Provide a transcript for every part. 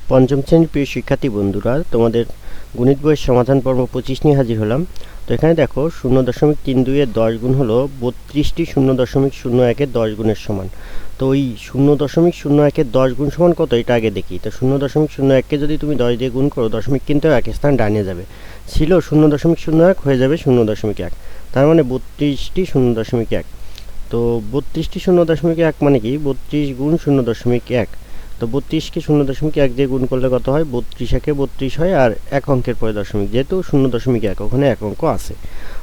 পঞ্চম শ্রেণীর প্রিয় শিক্ষার্থী বন্ধুরা, তোমাদের গণিত বইয়ের সমাধান পর্ব 25 নিয়ে হাজির হলাম। তো এখানে দেখো 0.32 এর 10 গুণ হলো 32টি 0.01 এর 10 গুণের সমান। তো ওই 0.01 এর 10 গুণ সমান কত, এটা আগে দেখি। তো 0.01 কে যদি তুমি 10 দিয়ে গুণ করো, দশমিক কিন্তু এক স্থান ডাইনে যাবে। ছিল 0.01 হয়ে যাবে 0.1, তার মানে 32টি 0.1। তো 32টি 0.1 মানে কি, 32 গুণ 0.1। তো 32কে 0.1 দিয়ে গুণ করলে কত হয়, 32 একে 32 হয়, আর এক অঙ্কের পরে দশমিক, যেহেতু 0.1 ওখানে এক অঙ্ক আছে।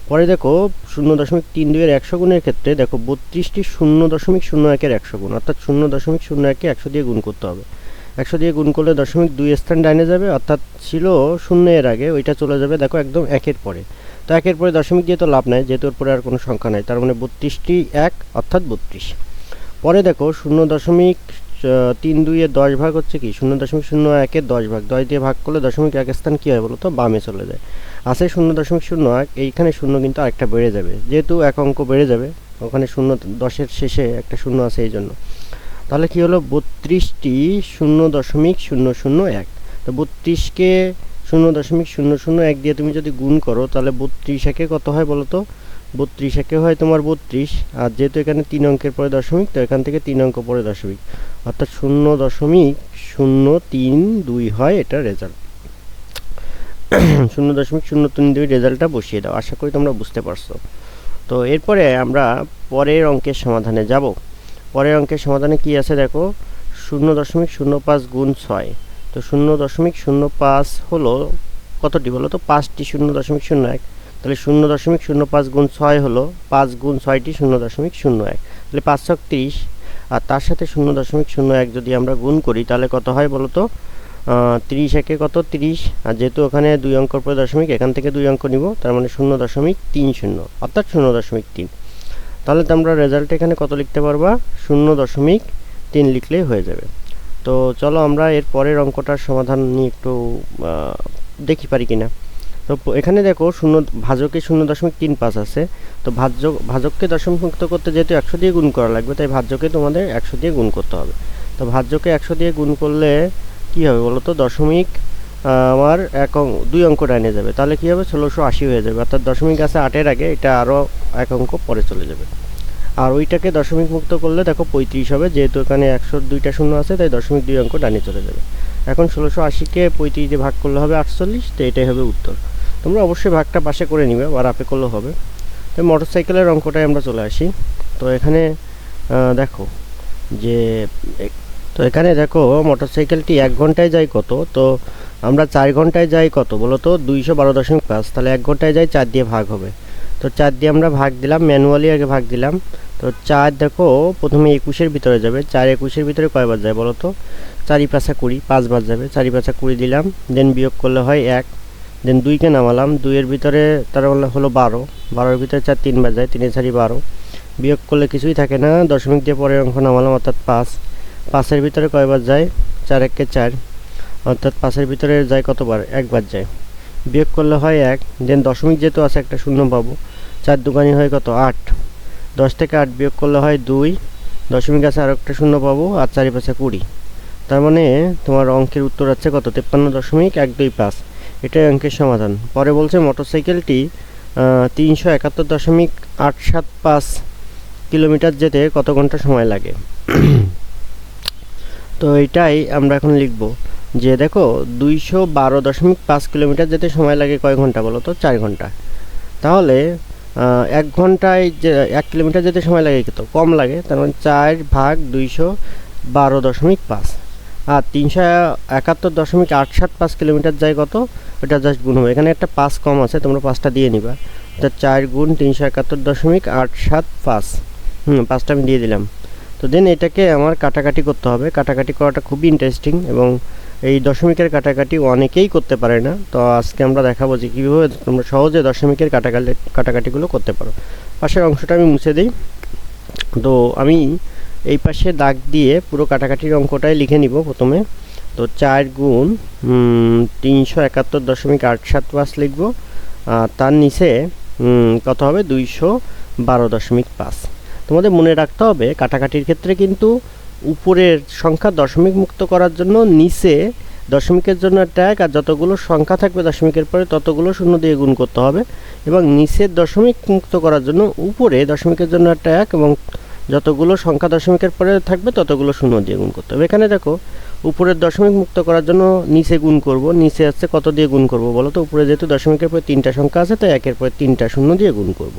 পরে দেখো 0.32 এর 100 গুণের ক্ষেত্রে দেখো 32টি 0.01 এর 100 গুণ, অর্থাৎ 0.01কে 100 দিয়ে গুণ করতে হবে। 100 দিয়ে গুণ করলে দশমিক 2 স্থান ডাইনে যাবে, অর্থাৎ ছিল 0 এর আগে, ওইটা চলে যাবে দেখো একদম একের পরে। তো একের পরে দশমিক দিয়ে তো লাভ নাই, যেহেতু ওর পরে আর কোনো সংখ্যা নাই, তার মানে 32টি 1 অর্থাৎ 32। পরে দেখো 0.32 এর 10 ভাগ হচ্ছে কি, 0.01 এর 10 ভাগ, 10 দিয়ে ভাগ করলে দশমিক এক স্থান কী হয় বলো তো, বামে চলে যায়। আছে 0.01, এইখানে শূন্য কিন্তু আরেকটা বেড়ে যাবে, যেহেতু এক অঙ্ক বেড়ে যাবে, ওখানে 10-এর শেষে একটা শূন্য আছে এই জন্য। তাহলে কি হলো, 32টি 0.001। তো 32কে 0.001 দিয়ে তুমি যদি গুণ করো, তাহলে 32 একে কত হয় বলো তো, 32 একে হয় তোমার 32, আর যেহেতু এখানে 3 অঙ্কের পরে দশমিক, তো এখান থেকে 3 অঙ্ক পরে দশমিক, অর্থাৎ 0.032 হয় এটা রেজাল্ট। 0.032 রেজাল্টটা বসিয়ে দাও, আশা করি তোমরা বুঝতে পারছো। তো এরপরে আমরা পরের অঙ্কের সমাধানে যাব। পরের অঙ্কের সমাধানে কি আছে দেখো, 0.05 গুণ 6। তো 0.05 হলো কতটি বলো তো, 5টি 0.01। তাহলে 0.05 গুণ 6 হলো 5 গুণ 6টি 0.01, তাহলে 5 ছক 30, আর তার সাথে 0.01 যদি আমরা গুণ করি, তাহলে কত হয় বলো তো, 30 একে কত 30, আর যেহেতু ওখানে 2 অঙ্কর পরে দশমিক, এখান থেকে 2 অঙ্ক নিব, তার মানে 0.30 অর্থাৎ 0.3। তাহলে তো আমরা রেজাল্ট এখানে কত লিখতে পারবা, 0.3 লিখলেই হয়ে যাবে। তো চলো আমরা এর পরের অঙ্কটার সমাধান নিয়ে একটু দেখি পারি কিনা। তো এখানে দেখো ভাজকে 0.35 আছে। তো ভাজককে দশমিক মুক্ত করতে যেহেতু 100 দিয়ে গুণ করা লাগবে, তাই ভাজ্যকে তোমাদের 100 দিয়ে গুণ করতে হবে। তো ভাজ্যকে 100 দিয়ে গুণ করলে কি হবে বলো তো, দশমিক আমার 2 অঙ্ক ডাইনে যাবে, তাহলে কি হবে 1680 হয়ে যাবে, অর্থাৎ দশমিক আছে 8-এর আগে, এটা আরও এক অঙ্ক পরে চলে যাবে। আর ওইটাকে দশমিক মুক্ত করলে দেখো 35 হবে, যেহেতু এখানে 102টা শূন্য আছে, তাই দশমিক 2 অঙ্ক ডাইনে চলে যাবে। এখন 1680কে 35 দিয়ে ভাগ করলে হবে 48, তো এটাই হবে উত্তর। তোমরা অবশ্যই ভাগটা পাশে করে নিবে, বা রাপে করলেও হবে। তো মোটরসাইকেলের অঙ্কটায় আমরা চলে আসি। তো এখানে দেখো যে এখানে দেখো মোটরসাইকেলটি 1 ঘন্টায় যায় কত, তো আমরা 4 ঘন্টায় যাই কত বলো তো, 212.5, তাহলে 1 ঘন্টায় যাই 4 দিয়ে ভাগ হবে। তো 4 দিয়ে আমরা ভাগ দিলাম, ম্যানুয়ালি আগে ভাগ দিলাম। তো 4 দেখো প্রথমে 21-এর ভিতরে যাবে, 4 21-এর ভিতরে কয়বার যায় বলো তো, 4 5 20, 5 বার যাবে, 4 5 20 দিলাম, দেন বিয়োগ করলে হয় 1, দেন 2কে নামালাম, 2-এর ভিতরে তার হলো 12, 12-এর ভিতরে 4 3 বার যায়, 3 4 12, বিয়োগ করলে কিছুই থাকে না, দশমিক দিয়ে পরের অঙ্ক নামালাম, অর্থাৎ 5, 5-এর ভিতরে কয়বার যায়, 4 1 4, অর্থাৎ 5-এর ভিতরে যায় কতবার, একবার যায়, বিয়োগ করলে হয় 1, দেন দশমিক যেহেতু আছে একটা শূন্য পাবো, 4 দুগুণে হয় কত 8, 10 থেকে 8 বিয়োগ করলে হয় 2, দশমিক আছে আর একটা শূন্য পাবো, আর 4 5 20, তার মানে তোমার অঙ্কের উত্তর আছে কত, 53.125। এটাই অঙ্কের সমাধান। পরে বলছে মোটরসাইকেলটি 371.875 কিলোমিটার যেতে কত ঘন্টা সময় লাগে। তো এটাই আমরা এখন লিখব যে দেখো 212.5 কিলোমিটার যেতে সময় লাগে কয় ঘন্টা বলো তো, 4 ঘন্টা। তাহলে 1 ঘন্টায় যে 1 কিলোমিটার যেতে সময় লাগে কত, কম লাগে, তার মানে 4 ভাগ 212.5, আর 371.875 কিলোমিটার যায় কত, ওটা জাস্ট গুণ হবে, এখানে একটা 5 কম আছে, তোমরা 5টা দিয়ে নিবা, অর্থাৎ 4 গুণ 371.875, 5টা আমি দিয়ে দিলাম। তো দেন এটাকে আমার কাটাকাটি করতে হবে, কাটাকাটি করাটা খুবই ইন্টারেস্টিং, এবং এই দশমিকের কাটাকাটি অনেকেই করতে পারে না। তো আজকে আমরা দেখাবো যে কীভাবে তোমরা সহজে দশমিকের কাটাকাটিগুলো করতে পারো। পাশের অংশটা আমি মুছে দিই। তো আমি এই পাশে দাগ দিয়ে পুরো কাটাকাটির অঙ্কটাই লিখে নিব প্রথমে। তো 4 গুণ 371.875 লিখব, তার নিচে কত হবে 212.5। তোমাদের মনে রাখতে হবে কাটাকাটির ক্ষেত্রে কিন্তু উপরের সংখ্যা দশমিক মুক্ত করার জন্য নিচে দশমিকের জন্য একটা এক, আর যতগুলো সংখ্যা থাকবে দশমিকের পরে ততগুলো শূন্য দিয়ে গুণ করতে হবে, এবং নিচের দশমিক মুক্ত করার জন্য উপরে দশমিকের জন্য একটা এক এবং যতগুলো সংখ্যা দশমিকের পরে থাকবে ততগুলো শূন্য দিয়ে গুণ করতে হবে। এখানে দেখো উপরের দশমিক মুক্ত করার জন্য নিচে গুণ করব, নিচে আসছে কত দিয়ে গুণ করব বলো তো? উপরে যেহেতু দশমিকের পরে 3টা সংখ্যা আছে তাই একের পরে 3টা শূন্য দিয়ে গুণ করব।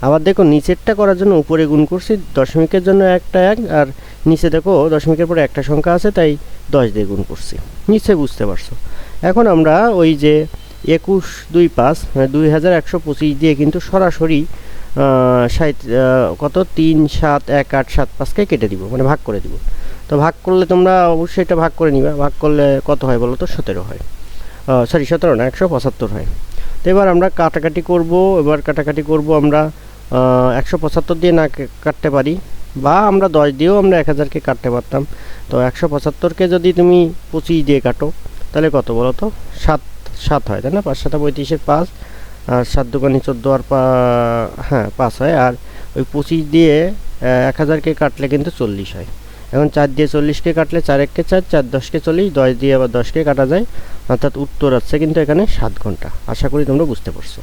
আবার দেখো নিচেরটা করার জন্য উপরে গুণ করছি, দশমিকের জন্য একটা এক, আর নিচে দেখো দশমিকের পরে একটা সংখ্যা আছে তাই 10 দিয়ে গুণ করছি। নিচে বুঝতে পারছো? এখন আমরা ওই যে 21 2 5 মানে 2125 দিয়ে কিন্তু সরাসরি কত 3 7 1 8 7 5কে কেটে দিব, মানে ভাগ করে দিব। তো ভাগ করলে তোমরা অবশ্যই এটা ভাগ করে নিবা। ভাগ করলে কত হয় বলো তো? 17 হয়। সরি 17 না, 175 হয়। তো এবার আমরা কাটাকাটি করব। এবার কাটাকাটি করব আমরা 175 দিয়ে না কাটতে পারি, বা আমরা 10 দিয়েও আমরা 1000কে কাটতে পারতাম। তো 175কে যদি তুমি 25 দিয়ে কাটো তাহলে কত বলো তো? 7 7 হয়, তাই না? 5 7 35 5, আর 7 দুগুণে 14, আর হ্যাঁ 5 হয়। আর ওই 25 দিয়ে 1000কে কাটলে কিন্তু 40 হয়। এখন 4 দিয়ে 40কে কাটলে 4 1 কে 4, 4 10কে 40, 10 দিয়ে আবার 10কে কাটা যায়, অর্থাৎ উত্তর আছে কিন্তু এখানে 7 ঘন্টা। আশা করি তোমরা বুঝতে পারছো।